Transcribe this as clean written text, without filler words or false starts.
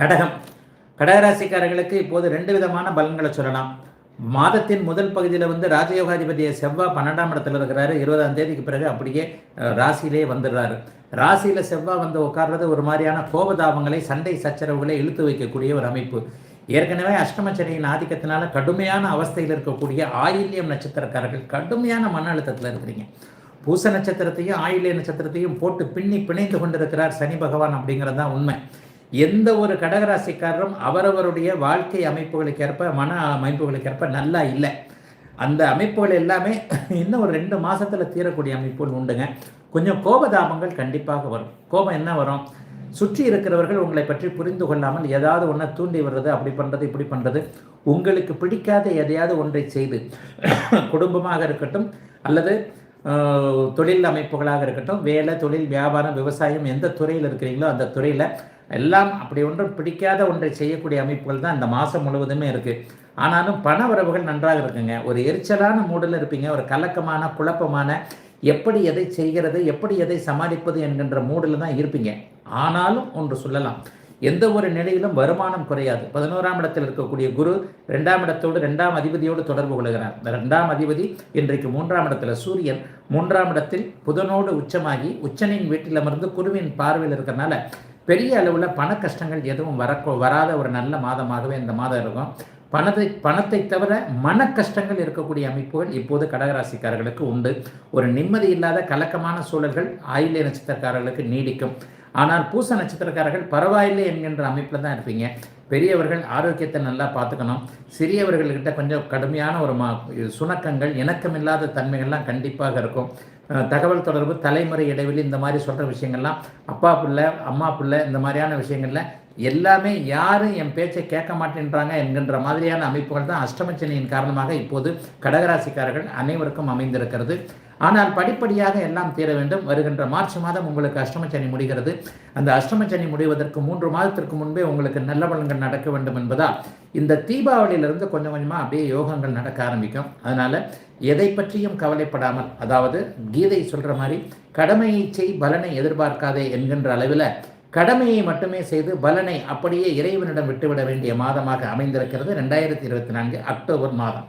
கடகம். கடகராசிக்காரர்களுக்கு இப்போது 2 விதமான பலன்களை சொல்லலாம். மாதத்தின் முதல் பகுதியில் ராஜயோகாதிபதியை செவ்வாய் 12ஆம் இடத்துல இருக்கிறாரு. 20ஆம் தேதிக்கு பிறகு அப்படியே ராசியிலே வந்துடுறாரு. ராசியில் செவ்வாய் வந்து உட்கார்றது ஒரு மாதிரியான கோபதாபங்களை, சண்டை சச்சரவுகளை இழுத்து வைக்கக்கூடிய ஒரு அமைப்பு. ஏற்கனவே அஷ்டமச்சனியின் ஆதிக்கத்தினால கடுமையான அவஸ்தையில் இருக்கக்கூடிய ஆயில்யம் நட்சத்திரக்காரர்கள் கடுமையான மன அழுத்தத்தில் இருக்கிறீங்க. பூச நட்சத்திரத்தையும் ஆயில்ய நட்சத்திரத்தையும் போட்டு பிணைந்து கொண்டிருக்கிறார் சனி பகவான் அப்படிங்கிறது தான் உண்மை. எந்த ஒரு கடகராசிக்காரரும் அவரவருடைய வாழ்க்கை அமைப்புகளுக்கேற்ப, மன அமைப்புகளுக்கேற்ப நல்லா இல்லை. அந்த அமைப்புகள் எல்லாமே இன்னும் ஒரு 2 மாதத்தில் தீரக்கூடிய அமைப்புகள் உண்டுங்க. கொஞ்சம் கோபதாபங்கள் கண்டிப்பாக வரும். கோபம் என்ன வரும்? சுற்றி இருக்கிறவர்கள் உங்களை பற்றி புரிந்து கொள்ளாமல் ஏதாவது ஒன்றை தூண்டி வர்றது, அப்படி பண்ணுறது, இப்படி பண்ணுறது, உங்களுக்கு பிடிக்காத எதையாவது ஒன்றை செய்து, குடும்பமாக இருக்கட்டும் அல்லது தொழில் அமைப்புகளாக இருக்கட்டும், வேலை, தொழில், வியாபாரம், விவசாயம், எந்த துறையில் இருக்கிறீங்களோ அந்த துறையில் எல்லாம் அப்படி ஒன்றும் பிடிக்காத ஒன்றை செய்யக்கூடிய அமைப்புகள் தான் இந்த மாதம் முழுவதுமே இருக்குது. ஆனாலும் பண வரவுகள் நன்றாக இருக்குங்க. ஒரு எரிச்சலான மூடில் இருப்பீங்க. ஒரு கலக்கமான, குழப்பமான, எப்படி எதை செய்கிறது, எப்படி எதை சமாளிப்பது என்கின்ற மூடில் தான் இருப்பீங்க. ஆனாலும் ஒன்று சொல்லலாம், எந்த ஒரு நிலையிலும் வருமானம் குறையாது. 11ஆம் இடத்தில் இருக்கக்கூடிய குரு 2ஆம் இடத்தோடு 2ஆம் அதிபதியோடு தொடர்பு கொள்கிறார். இந்த 2ஆம் அதிபதி இன்றைக்கு 3ஆம் இடத்துல, சூரியன் 3ஆம் இடத்தில் புதனோடு உச்சமாகி உச்சனின் வீட்டில் அமர்ந்து குருவின் பார்வையில் இருக்கிறனால பெரிய அளவில் பண கஷ்டங்கள் எதுவும் வராத ஒரு நல்ல மாதமாகவே இந்த மாதம் இருக்கும். பணத்தை தவிர மன கஷ்டங்கள் இருக்கக்கூடிய அமைப்புகள் இப்போது கடகராசிக்காரர்களுக்கு உண்டு. ஒரு நிம்மதி இல்லாத கலக்கமான சூழல்கள் ஆயில்ய நட்சத்திரக்காரர்களுக்கு நீடிக்கும். ஆனால் பூச நட்சத்திரக்காரர்கள் பரவாயில்லை என்கின்ற அமைப்பில் தான் இருப்பீங்க. பெரியவர்கள் ஆரோக்கியத்தை நல்லா பார்த்துக்கணும். சிறியவர்கள்கிட்ட கொஞ்சம் கடுமையான ஒரு சுணக்கங்கள், இணக்கமில்லாத தன்மைகள்லாம் கண்டிப்பாக இருக்கும். தகவல் தொடர்பு, தலைமுறை இடைவெளி, இந்த மாதிரி சொல்கிற விஷயங்கள்லாம், அப்பா பிள்ளை அம்மா பிள்ளை இந்த மாதிரியான விஷயங்கள்ல எல்லாமே யாரும் என் பேச்சை கேட்க மாட்டேன்றாங்க என்கின்ற மாதிரியான அமைப்புகள் தான் அஷ்டமச்சனியின் காரணமாக இப்போது கடகராசிக்காரர்கள் அனைவருக்கும் அமைந்திருக்கிறது. ஆனால் படிப்படியாக எல்லாம் தீர வேண்டும். வருகின்ற மார்ச் மாதம் உங்களுக்கு அஷ்டமச்சனி முடிகிறது. அந்த அஷ்டமச்சனி முடிவதற்கு 3 மாதத்திற்கு முன்பே உங்களுக்கு நல்ல பலன்கள் நடக்க வேண்டும் என்பதால் இந்த தீபாவளியிலிருந்து கொஞ்சம் கொஞ்சமாக அப்படியே யோகங்கள் நடக்க ஆரம்பிக்கும். அதனால் எதை பற்றியும் கவலைப்படாமல், அதாவது கீதை சொல்கிற மாதிரி கடமையை செய் பலனை எதிர்பார்க்காதே என்கின்ற அளவில் கடமையை மட்டுமே செய்து பலனை அப்படியே இறைவனிடம் விட்டுவிட வேண்டிய மாதமாக அமைந்திருக்கிறது 2024 அக்டோபர் மாதம்.